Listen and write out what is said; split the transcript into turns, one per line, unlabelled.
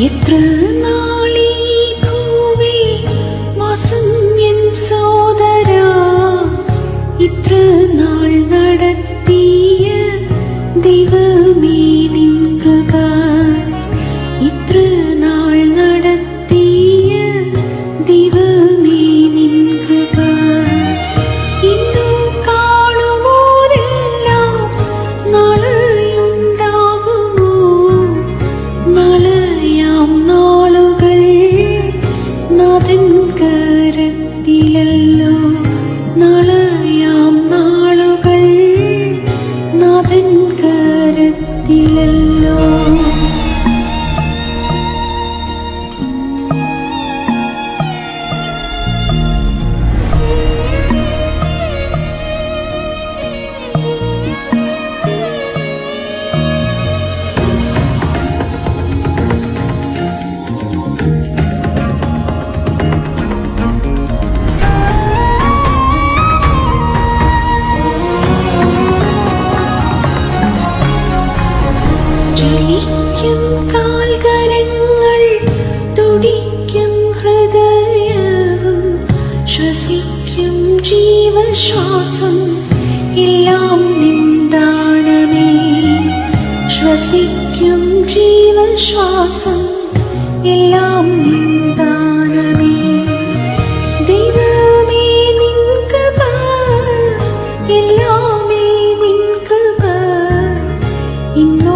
എത്ര നാളീ ഭൂവിൽ വാസം എൻ സോദരാ, ഇത്ര നാൾ നടത്തിയ ദൈവമേ നിൻ കൃപ, ഇത്ര നാൾ നടത്തിയ ദൈവമേ നിൻ കൃപ. ഇന്നു കാണുവോരെല്ലാം നാളെയുണ്ടാകുമോ? നാളെയാം നാളുകൾ നാഥൻ കരത്തിലല്ലോ, നാളെയാം നാളുകൾ നാഥൻ കരത്തിലല്ലോ. ജ്വലിക്കും കാൽകരങ്ങൾ, തുടിക്കും ഹൃദയവും, ശ്വസിക്കും ജീവശ്വാസം എല്ലാം നിന്ദാനമേ. ശ്വസിക്കും ജീവശ്വാസം എല്ലാം നിന്ദാനമേ. ദൈവമേ നിൻ കൃപ, എല്ലാമേ നിൻ കൃപ. ഇന്ന്